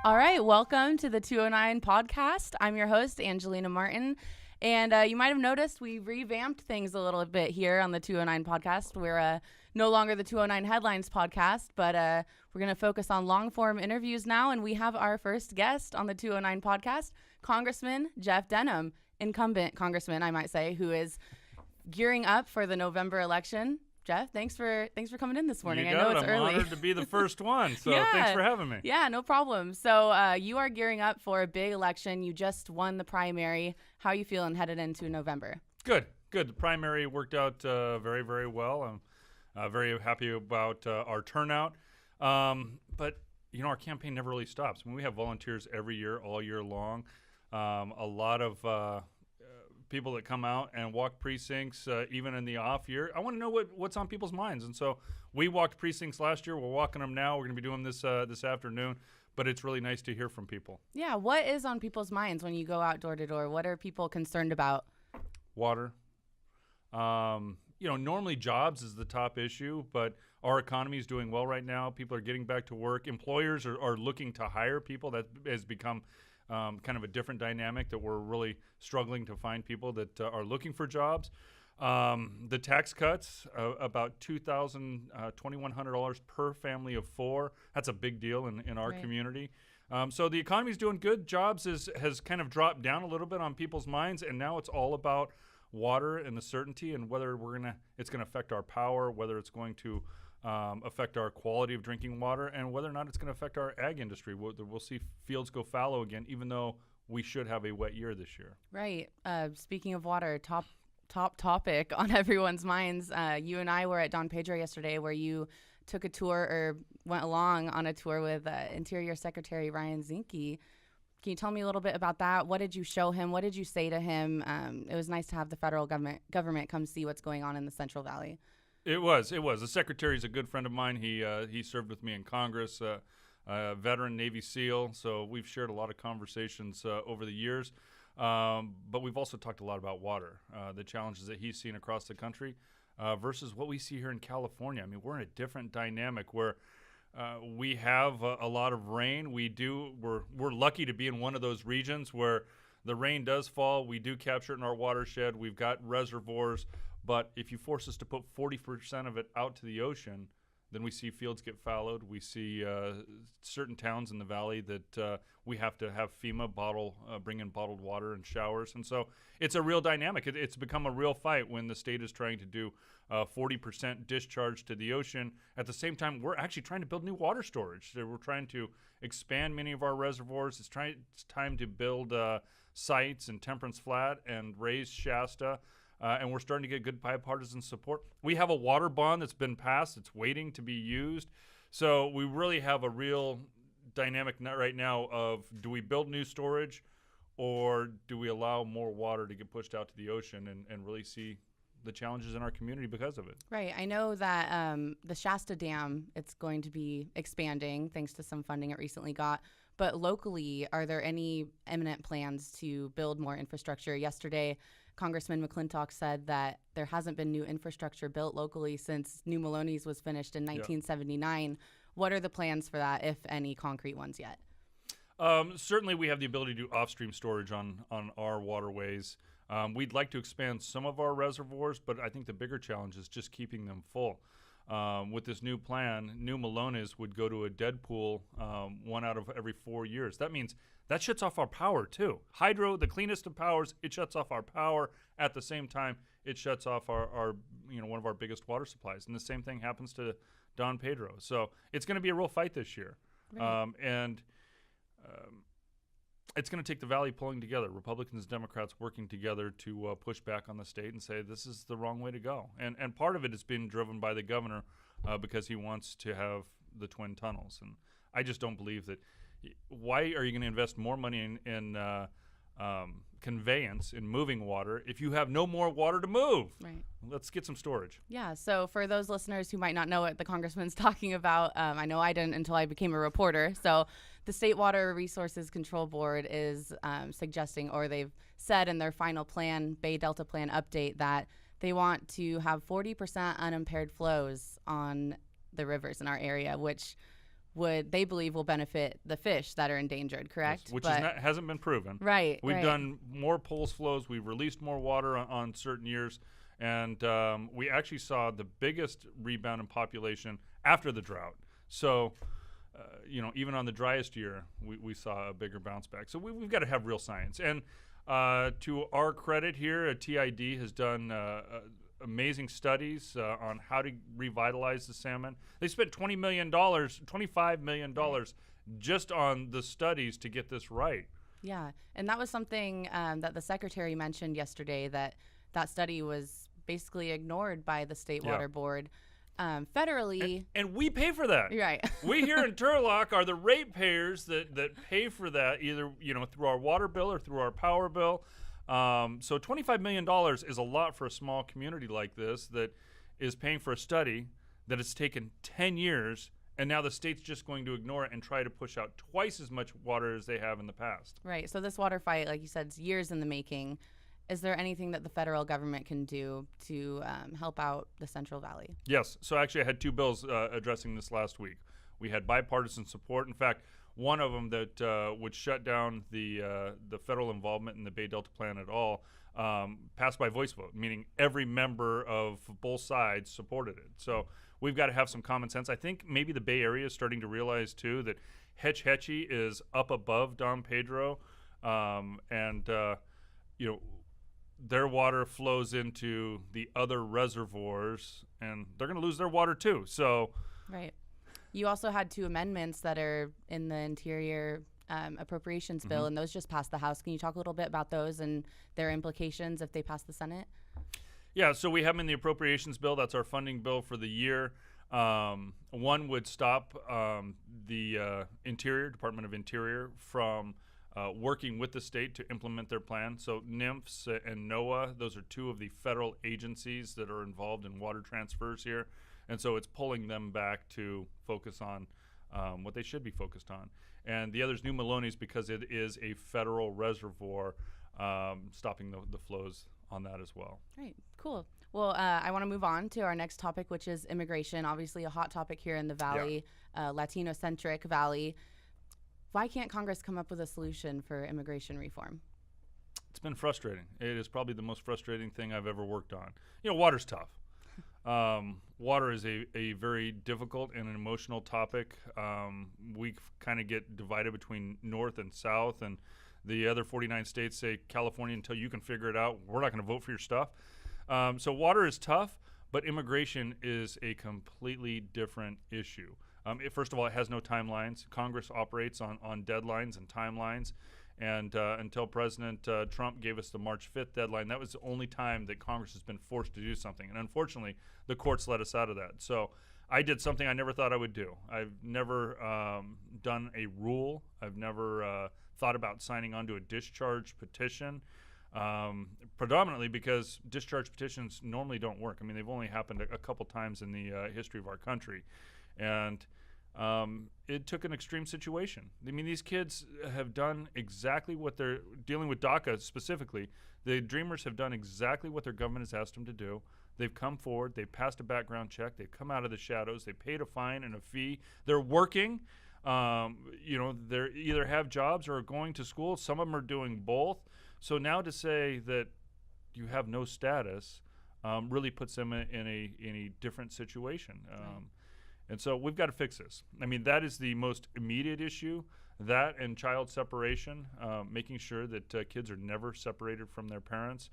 All right, welcome to the 209 podcast. I'm your host, Angelina Martin. And you might have noticed we revamped things a little bit here on the 209 podcast. We're no longer the 209 Headlines podcast, but we're going to focus on long-form interviews now. And we have our first guest on the 209 podcast, Congressman Jeff Denham, incumbent congressman, I might say, who is gearing up for the November election. Jeff, thanks for coming in this morning. I know it's early. I'm honored to be the first one, so thanks for having me. Yeah, no problem. So you are gearing up for a big election. You just won the primary. How are you feeling headed into November? Good. The primary worked out very, very well. I'm very happy about our turnout. But, our campaign never really stops. I mean, we have volunteers every year, all year long. A lot of people that come out and walk precincts, even in the off year. I want to know what's on people's minds. And so we walked precincts last year. We're walking them now. We're going to be doing this this afternoon. But it's really nice to hear from people. Yeah. What is on people's minds when you go out door to door? What are people concerned about? Water. Normally jobs is the top issue, but our economy is doing well right now. People are getting back to work. Employers are looking to hire people. That has become kind of a different dynamic, that we're really struggling to find people that are looking for jobs. The tax cuts, about $2,100 per family of four. That's a big deal in our community. So the economy's doing good. Jobs has kind of dropped down a little bit on people's minds, and now it's all about water and the certainty and whether it's going to affect our power, whether it's going to affect our quality of drinking water, and whether or not it's going to affect our ag industry. We'll see fields go fallow again, even though we should have a wet year this year. Right. Speaking of water, top topic on everyone's minds. You and I were at Don Pedro yesterday, where you took a tour or went along on a tour with Interior Secretary Ryan Zinke. Can you tell me a little bit about that? What did you show him? What did you say to him? It was nice to have the federal government come see what's going on in the Central Valley. It was. The secretary's a good friend of mine. He served with me in Congress, veteran Navy SEAL. So we've shared a lot of conversations over the years. But we've also talked a lot about water, the challenges that he's seen across the country versus what we see here in California. I mean, we're in a different dynamic where we have a lot of rain. We're lucky to be in one of those regions where the rain does fall. We do capture it in our watershed. We've got reservoirs. But if you force us to put 40% of it out to the ocean, then we see fields get fallowed. We see certain towns in the valley that we have to have FEMA bring in bottled water and showers. And so it's a real dynamic. It's become a real fight when the state is trying to do 40% discharge to the ocean. At the same time, we're actually trying to build new water storage. So we're trying to expand many of our reservoirs. It's time to build sites in Temperance Flat and raise Shasta. And we're starting to get good bipartisan support. We have a water bond that's been passed. It's waiting to be used. So we really have a real dynamic right now of, do we build new storage, or do we allow more water to get pushed out to the ocean and really see the challenges in our community because of it? Right. I know that the Shasta Dam, it's going to be expanding thanks to some funding it recently got. But locally, are there any imminent plans to build more infrastructure? Yesterday, Congressman McClintock said that there hasn't been new infrastructure built locally since New Maloney's was finished in 1979. Yep. What are the plans for that, if any concrete ones yet? Certainly we have the ability to do off-stream storage on our waterways. We'd like to expand some of our reservoirs, but I think the bigger challenge is just keeping them full. With this new plan, New Maloney's would go to a dead pool 1 out of every 4 years. That means that shuts off our power too. Hydro, the cleanest of powers, it shuts off our power. At the same time, it shuts off our one of our biggest water supplies. And the same thing happens to Don Pedro. So it's going to be a real fight this year. Right. It's going to take the Valley pulling together, Republicans, Democrats working together to push back on the state and say this is the wrong way to go. And part of it is being driven by the governor because he wants to have the twin tunnels. And I just don't believe that. Why are you going to invest more money in conveyance, in moving water, if you have no more water to move? Right. Let's get some storage. Yeah, so for those listeners who might not know what the congressman's talking about, I know I didn't until I became a reporter. So the State Water Resources Control Board is suggesting, or they've said in their final plan, Bay Delta Plan update, that they want to have 40% unimpaired flows on the rivers in our area, which they believe will benefit the fish that are endangered, correct? Yes, which hasn't been proven. Right. We've done more pulse flows. We've released more water on certain years. And we actually saw the biggest rebound in population after the drought. So, even on the driest year, we saw a bigger bounce back. So we've got to have real science. And to our credit here, TID has done amazing studies on how to revitalize the salmon. They spent $25 million just on the studies to get this right. Yeah, and that was something that the secretary mentioned yesterday, that study was basically ignored by the State Water Board. Federally. And we pay for that. Right. We here in Turlock are the ratepayers that pay for that, either through our water bill or through our power bill. So $25 million is a lot for a small community like this that is paying for a study that has taken 10 years, and now the state's just going to ignore it and try to push out twice as much water as they have in the past. Right. So this water fight, like you said, is years in the making. Is there anything that the federal government can do to help out the Central Valley? Yes. So actually I had two bills addressing this last week. We had bipartisan support. In fact, one of them that would shut down the federal involvement in the Bay Delta Plan at all passed by voice vote, meaning every member of both sides supported it. So we've got to have some common sense. I think maybe the Bay Area is starting to realize, too, that Hetch Hetchy is up above Don Pedro, their water flows into the other reservoirs, and they're going to lose their water too. So, right. You also had two amendments that are in the Interior appropriations bill, and those just passed the House. Can you talk a little bit about those and their implications if they pass the Senate? Yeah, so we have them in the appropriations bill. That's our funding bill for the year. One would stop the Department of Interior from working with the state to implement their plan. So NIMFS and NOAA, those are two of the federal agencies that are involved in water transfers here. And so it's pulling them back to focus on what they should be focused on. And the other is New Maloney's, because it is a federal reservoir, stopping the flows on that as well. Right, cool. Well, I want to move on to our next topic, which is immigration. Obviously a hot topic here in the Valley, Latino-centric Valley. Why can't Congress come up with a solution for immigration reform? It's been frustrating. It is probably the most frustrating thing I've ever worked on. Water's tough. Water is a very difficult and an emotional topic. We kind of get divided between North and South, and the other 49 states say, California, until you can figure it out, we're not going to vote for your stuff. So water is tough, but immigration is a completely different issue. First of all, it has no timelines. Congress operates on deadlines and timelines. And until President Trump gave us the March 5th deadline, that was the only time that Congress has been forced to do something. And unfortunately, the courts let us out of that. So I did something I never thought I would do. I've never done a rule. I've never thought about signing on to a discharge petition, predominantly because discharge petitions normally don't work. I mean, they've only happened a couple times in the history of our country. And it took an extreme situation. I mean, these kids have done exactly what they're dealing with DACA specifically. The Dreamers have done exactly what their government has asked them to do. They've come forward. They've passed a background check. They've come out of the shadows. They paid a fine and a fee. They're working. They either have jobs or are going to school. Some of them are doing both. So now to say that you have no status really puts them in a different situation. And so we've got to fix this. I mean, that is the most immediate issue. That and child separation, making sure that kids are never separated from their parents.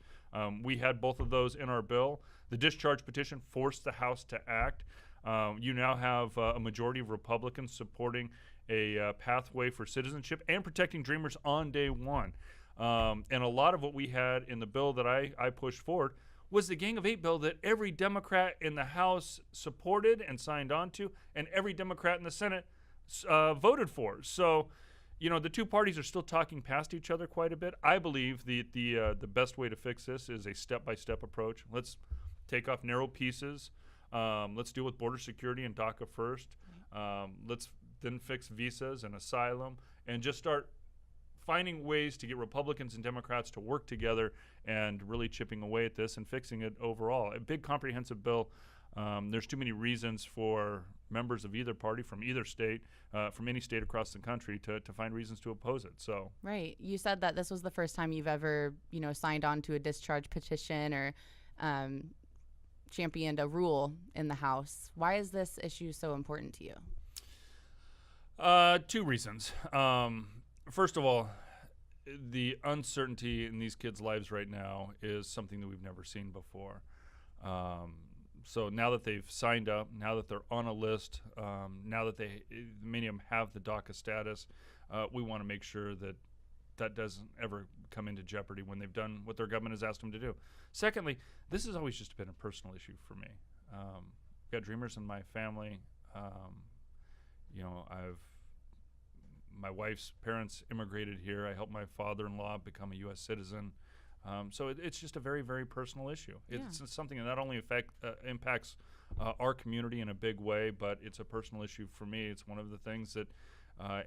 We had both of those in our bill. The discharge petition forced the House to act. You now have a majority of Republicans supporting a pathway for citizenship and protecting Dreamers on day one. And a lot of what we had in the bill that I pushed forward was the Gang of Eight bill that every Democrat in the House supported and signed on to, and every Democrat in the Senate voted for. So, the two parties are still talking past each other quite a bit. I believe the best way to fix this is a step-by-step approach. Let's take off narrow pieces. Let's deal with border security and DACA first. Let's then fix visas and asylum, and just start finding ways to get Republicans and Democrats to work together and really chipping away at this and fixing it overall. A big comprehensive bill There's too many reasons for members of either party from either state, from any state across the country, to find reasons to oppose it. So Right. You said that this was the first time you've ever, signed on to a discharge petition or championed a rule in the House. Why is this issue so important to you? Two reasons. First of all, the uncertainty in these kids' lives right now is something that we've never seen before. So now that they've signed up, now that they're on a list, now that many of them have the DACA status, we want to make sure that that doesn't ever come into jeopardy when they've done what their government has asked them to do. Secondly, this has always just been a personal issue for me. I've got Dreamers in my family. My wife's parents immigrated here. I helped my father-in-law become a U.S. citizen. So it's just a very, very personal issue. It's something that not only impacts our community in a big way, but it's a personal issue for me. It's one of the things that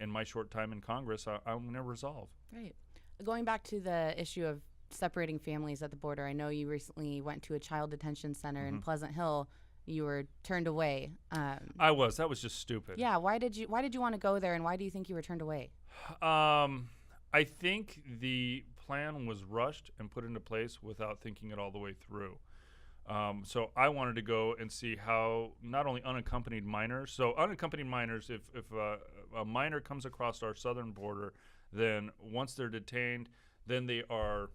in my short time in Congress, I'm going to resolve. Right. Going back to the issue of separating families at the border, I know you recently went to a child detention center in Pleasant Hill. You were turned away. I was. That was just stupid. Yeah. Why did you want to go there, and why do you think you were turned away? I think the plan was rushed and put into place without thinking it all the way through. So I wanted to go and see how not only unaccompanied minors. So unaccompanied minors, if a minor comes across our southern border, then once they're detained, then they are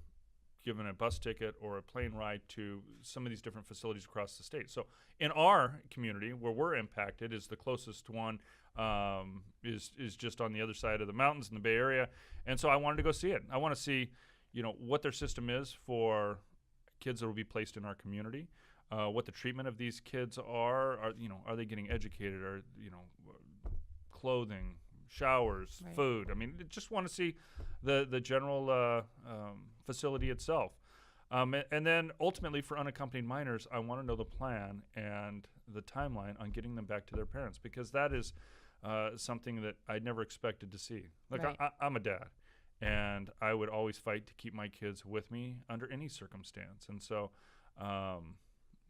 given a bus ticket or a plane ride to some of these different facilities across the state. So in our community, where we're impacted, is the closest one is just on the other side of the mountains in the Bay Area. And so I wanted to go see it. I want to see, what their system is for kids that will be placed in our community, what the treatment of these kids are they getting educated, or, clothing, showers, right. food. I mean, just want to see the general facility itself. And then ultimately for unaccompanied minors, I want to know the plan and the timeline on getting them back to their parents, because that is something that I never expected to see. Like, right. I'm a dad, and I would always fight to keep my kids with me under any circumstance. And so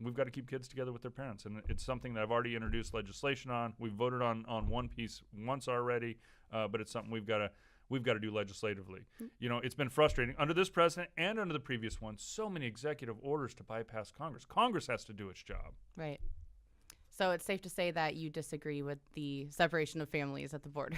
we've got to keep kids together with their parents. And it's something that I've already introduced legislation on. We've voted on one piece once already, but it's something we've got to do legislatively. It's been frustrating under this president and under the previous one. So many executive orders to bypass Congress. Congress has to do its job. Right. So it's safe to say that you disagree with the separation of families at the border.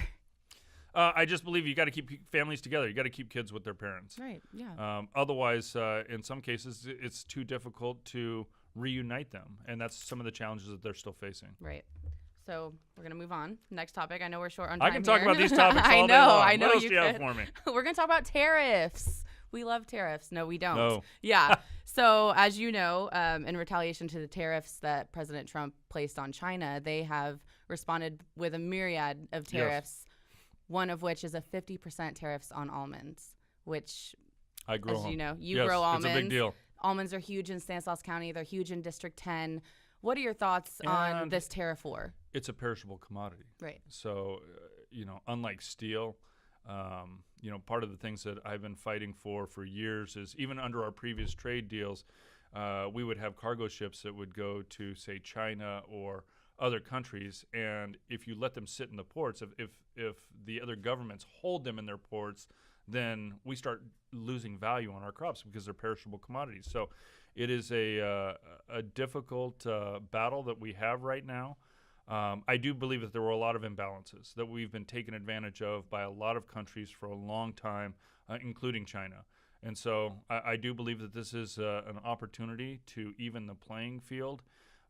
I just believe you got to keep families together. You got to keep kids with their parents. Right. Yeah. Otherwise, in some cases, it's too difficult to reunite them, and that's some of the challenges that they're still facing. Right. So we're going to move on. Next topic. I know we're short on time. I can talk about these topics all day long. I know. What else you do you have for me? We're going to talk about tariffs. We love tariffs. No, we don't. No. Yeah. So as you know, in retaliation to the tariffs that President Trump placed on China, they have responded with a myriad of tariffs, one of which is a 50% tariffs on almonds, which, I grow as them. you know, you Yes, grow almonds. It's a big deal. Almonds are huge in Stanislaus County. They're huge in District 10. What are your thoughts on this tariff war? It's a perishable commodity. Right. So, unlike steel, part of the things that I've been fighting for years is, even under our previous trade deals, we would have cargo ships that would go to, say, China or other countries, and if you let them sit in the ports, if the other governments hold them in their ports, then we start losing value on our crops because they're perishable commodities. So it is a difficult battle that we have right now. I do believe that there were a lot of imbalances that we've been taken advantage of by a lot of countries for a long time, including China. And so I do believe that this is an opportunity to even the playing field.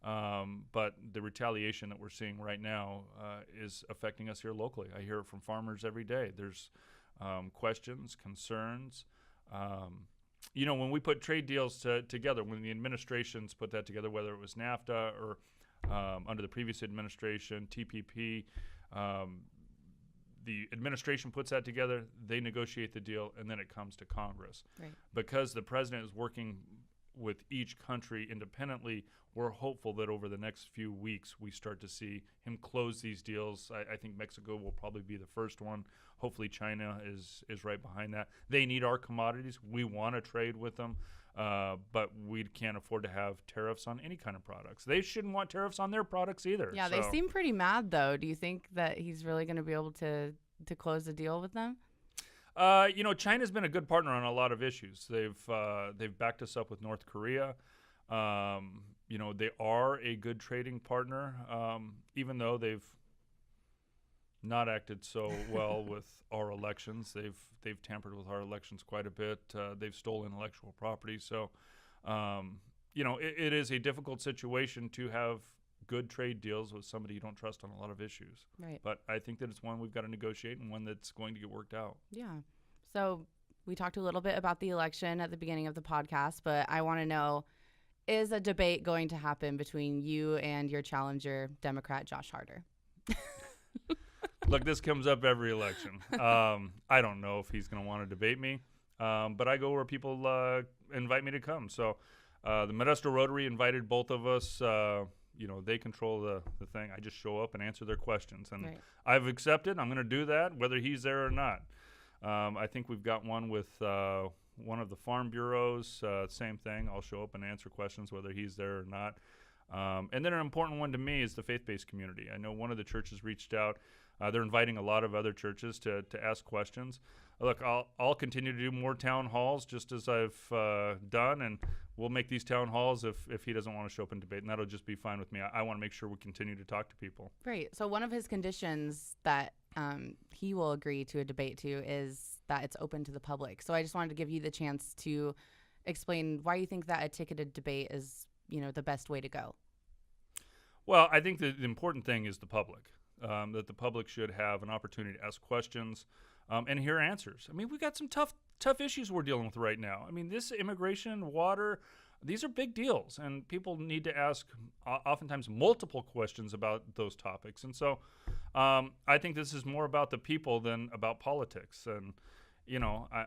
But the retaliation that we're seeing right now is affecting us here locally. I hear it from farmers every day. There's questions, concerns. When we put trade deals together, when the administrations put that together, whether it was NAFTA or under the previous administration, TPP, the administration puts that together, they negotiate the deal, and then it comes to Congress. Right. Because the president is working with each country independently, we're hopeful that over the next few weeks we start to see him close these deals. I think Mexico will probably be the first one. Hopefully China is right behind that. They need our commodities. We want to trade with them. but we can't afford to have tariffs on any kind of products. They shouldn't want tariffs on their products either. Yeah, they seem pretty mad, though. Do you think that he's really going to be able to close the deal with them? China's been a good partner on a lot of issues. They've backed us up with North Korea. They are a good trading partner, even though they've not acted so well with our elections. They've tampered with our elections quite a bit. They've stolen intellectual property. So, it is a difficult situation to have good trade deals with somebody you don't trust on a lot of issues. Right. But I think that it's one we've got to negotiate and one that's going to get worked out. Yeah. So we talked a little bit about the election at the beginning of the podcast, but I want to know, is a debate going to happen between you and your challenger, Democrat Josh Harder? Look, this comes up every election. I don't know if he's going to want to debate me, but I go where people invite me to come. So the Modesto Rotary invited both of us. They control the thing. I just show up and answer their questions. And right. I've accepted. I'm going to do that, whether he's there or not. I think we've got one with one of the farm bureaus. Same thing. I'll show up and answer questions, whether he's there or not. And then an important one to me is the faith-based community. I know one of the churches reached out. They're inviting a lot of other churches to ask questions. Look, I'll continue to do more town halls just as I've done, and we'll make these town halls if he doesn't want to show up and debate, and that'll just be fine with me. I want to make sure we continue to talk to people. Great. So one of his conditions that he will agree to a debate to is that it's open to the public. So I just wanted to give you the chance to explain why you think that a ticketed debate is, the best way to go. Well, I think the important thing is the public, that the public should have an opportunity to ask questions and hear answers. I mean, we've got some tough issues we're dealing with right now. I mean, this immigration, water, these are big deals, and people need to ask oftentimes multiple questions about those topics. And so I think this is more about the people than about politics. And,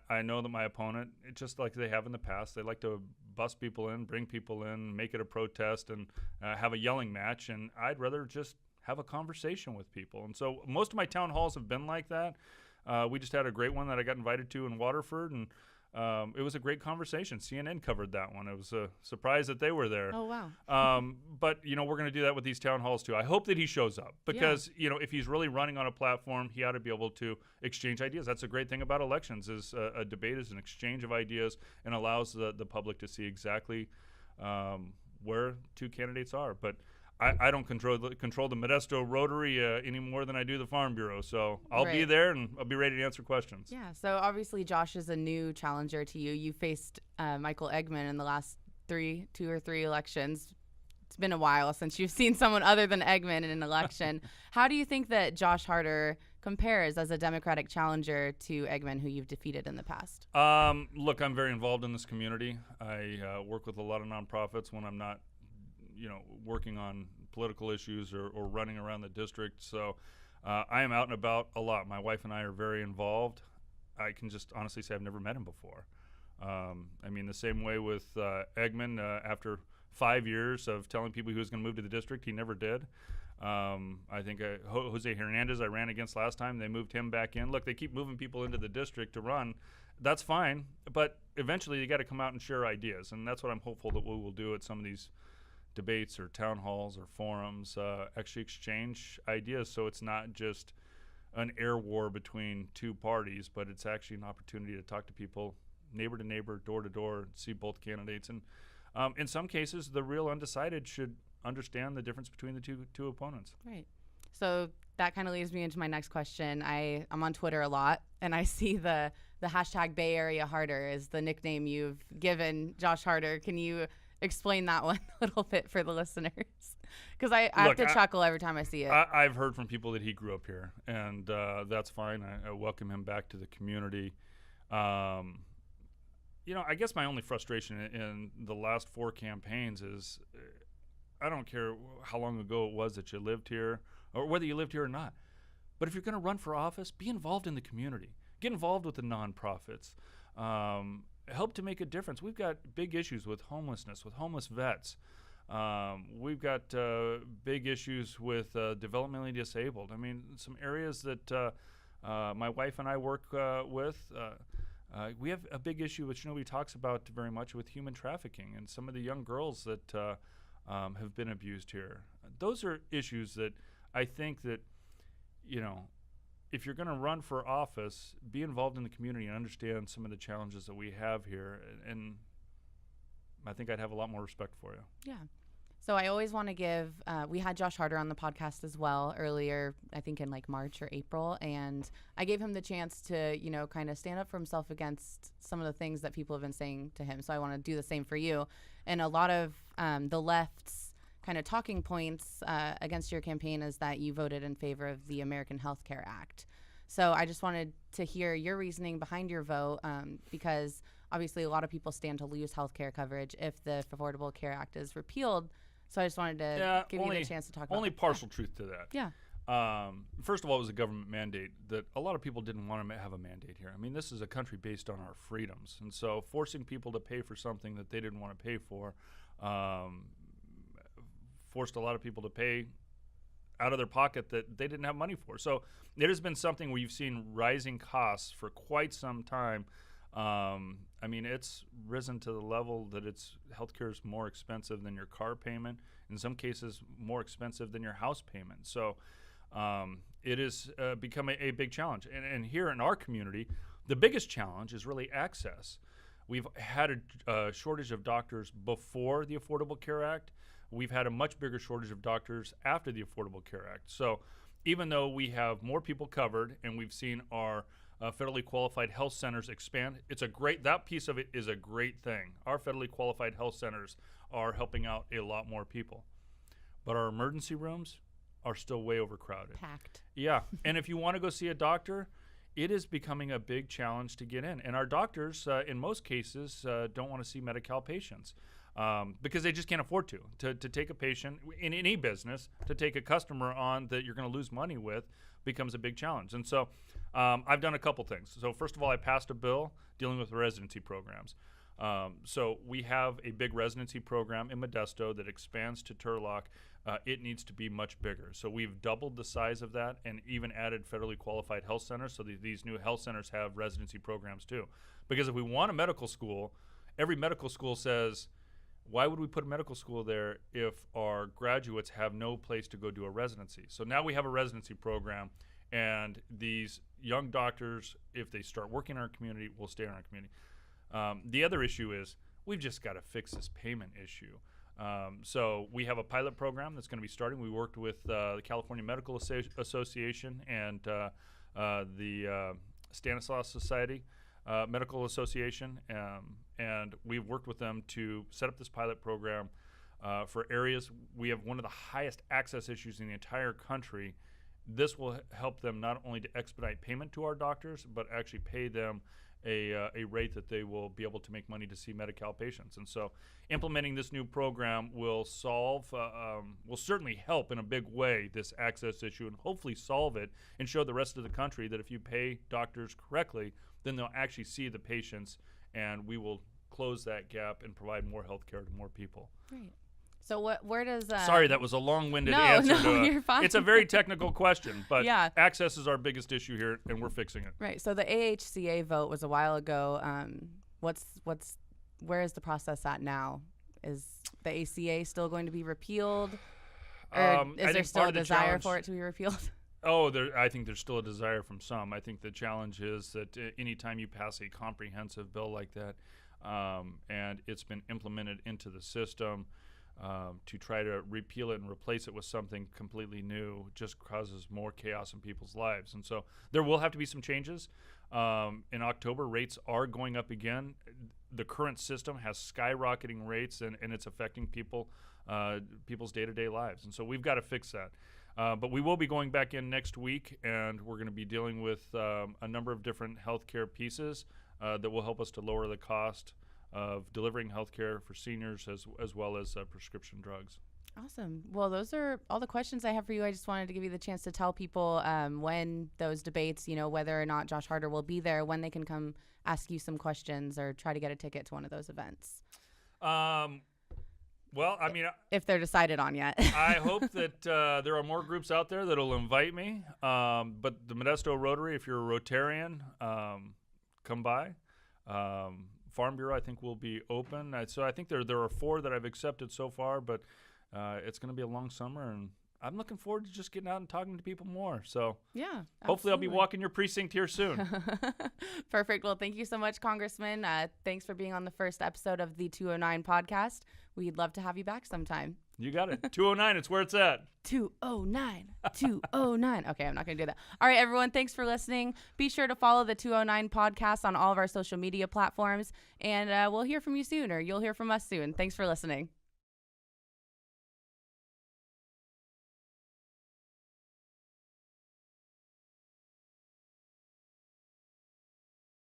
I know that my opponent, just like they have in the past, they like to bust people in, bring people in, make it a protest, and have a yelling match. And I'd rather just have a conversation with people. And so most of my town halls have been like that. We just had a great one that I got invited to in Waterford, and it was a great conversation. CNN covered that one. It was a surprise that they were there. Oh, wow. But, we're going to do that with these town halls, too. I hope that he shows up because, if he's really running on a platform, he ought to be able to exchange ideas. That's a great thing about elections is a debate is an exchange of ideas and allows the public to see exactly where two candidates are. But I don't control the Modesto Rotary any more than I do the Farm Bureau. So I'll be there, and I'll be ready to answer questions. Yeah, so obviously Josh is a new challenger to you. You faced Michael Eggman in the last 2 or 3 elections. It's been a while since you've seen someone other than Eggman in an election. How do you think that Josh Harder compares as a Democratic challenger to Eggman, who you've defeated in the past? Look, I'm very involved in this community. I work with a lot of nonprofits when I'm not working on political issues or running around the district. So I am out and about a lot. My wife and I are very involved. I can just honestly say I've never met him before. The same way with Eggman, after 5 years of telling people he was going to move to the district, he never did. I think Jose Hernandez I ran against last time, they moved him back in. Look, they keep moving people into the district to run. That's fine, but eventually you got to come out and share ideas, and that's what I'm hopeful that we will do at some of these debates or town halls or forums, actually exchange ideas, so it's not just an air war between two parties, but it's actually an opportunity to talk to people neighbor to neighbor, door to door, see both candidates. And in some cases, the real undecided should understand the difference between the two opponents. Right. So that kind of leads me into my next question. I'm on Twitter a lot, and I see the hashtag Bay Area Harder is the nickname you've given Josh Harder. Can you explain that one a little bit for the listeners? Because I have to chuckle every time I see it. I've heard from people that he grew up here, and that's fine. I welcome him back to the community. I guess my only frustration in the last 4 campaigns is I don't care how long ago it was that you lived here or whether you lived here or not. But if you're going to run for office, be involved in the community. Get involved with the nonprofits. Help to make a difference. We've got big issues with homelessness, with homeless vets. We've got big issues with developmentally disabled. I mean, some areas that my wife and I work with, We have a big issue which nobody talks about very much with human trafficking and some of the young girls that have been abused here. Those are issues that I think that, if you're going to run for office, be involved in the community and understand some of the challenges that we have here. And I think I'd have a lot more respect for you. Yeah. So I always want to give, we had Josh Harder on the podcast as well earlier, I think in like March or April. And I gave him the chance to, kind of stand up for himself against some of the things that people have been saying to him. So I want to do the same for you. And a lot of the left's kind of talking points against your campaign is that you voted in favor of the American Health Care Act. So I just wanted to hear your reasoning behind your vote because obviously a lot of people stand to lose health care coverage if the Affordable Care Act is repealed. So I just wanted to give you the chance to talk about only partial truth to that. Yeah. First of all, it was a government mandate that a lot of people didn't want to have a mandate here. I mean, this is a country based on our freedoms. And so forcing people to pay for something that they didn't want to pay for forced a lot of people to pay out of their pocket that they didn't have money for. So it has been something where you've seen rising costs for quite some time. I mean, it's risen to the level that healthcare is more expensive than your car payment. In some cases, more expensive than your house payment. So it has become a big challenge. And here in our community, the biggest challenge is really access. We've had a shortage of doctors before the Affordable Care Act. We've had a much bigger shortage of doctors after the Affordable Care Act. So even though we have more people covered and we've seen our federally qualified health centers expand, that piece of it is a great thing. Our federally qualified health centers are helping out a lot more people. But our emergency rooms are still way overcrowded. Packed. Yeah, and if you want to go see a doctor, it is becoming a big challenge to get in. And our doctors, in most cases, don't want to see Medi-Cal patients. Because they just can't afford to take a patient in any business, to take a customer on that you're going to lose money with becomes a big challenge. And so I've done a couple things. So first of all, I passed a bill dealing with residency programs. So we have a big residency program in Modesto that expands to Turlock. It needs to be much bigger. So we've doubled the size of that and even added federally qualified health centers. So these new health centers have residency programs too. Because if we want a medical school, every medical school says, why would we put a medical school there if our graduates have no place to go do a residency? So now we have a residency program, and these young doctors, if they start working in our community, will stay in our community. The other issue is we've just got to fix this payment issue. So we have a pilot program that's going to be starting. We worked with the California Medical Association and the Stanislaus Society Medical Association, and we've worked with them to set up this pilot program for areas. We have one of the highest access issues in the entire country. This will help them not only to expedite payment to our doctors, but actually pay them a rate that they will be able to make money to see Medi-Cal patients. And so implementing this new program will will certainly help in a big way this access issue and hopefully solve it and show the rest of the country that if you pay doctors correctly, then they'll actually see the patients, and we will close that gap and provide more health care to more people. Great. So where does Sorry, that was a long-winded answer. No, you're fine. It's a very technical question, but yeah. Access is our biggest issue here, and we're fixing it. Right. So the AHCA vote was a while ago. Where is the process at now? Is the ACA still going to be repealed? Or is there still a desire for it to be repealed? I think there's still a desire from some. I think the challenge is that anytime you pass a comprehensive bill like that, and it's been implemented into the system, to try to repeal it and replace it with something completely new just causes more chaos in people's lives. And so there will have to be some changes. In October, rates are going up again. The current system has skyrocketing rates, and it's affecting people's day-to-day lives. And so we've got to fix that. But we will be going back in next week, and we're going to be dealing with a number of different healthcare pieces that will help us to lower the cost of delivering healthcare for seniors as well as prescription drugs. Awesome. Well, those are all the questions I have for you. I just wanted to give you the chance to tell people when those debates, whether or not Josh Harder will be there, when they can come ask you some questions or try to get a ticket to one of those events. Well, I mean, if they're decided on yet. I hope that there are more groups out there that will invite me. But the Modesto Rotary, if you're a Rotarian, come by. Farm Bureau, I think, will be open. So I think there are 4 that I've accepted so far, but it's going to be a long summer, and I'm looking forward to just getting out and talking to people more. So yeah, hopefully I'll be walking your precinct here soon. Perfect. Well, thank you so much, Congressman. Thanks for being on the first episode of the 209 podcast. We'd love to have you back sometime. You got it. 209, it's where it's at. 209. 209. Okay, I'm not going to do that. All right, everyone, thanks for listening. Be sure to follow the 209 podcast on all of our social media platforms, and we'll hear from you soon, or you'll hear from us soon. Thanks for listening.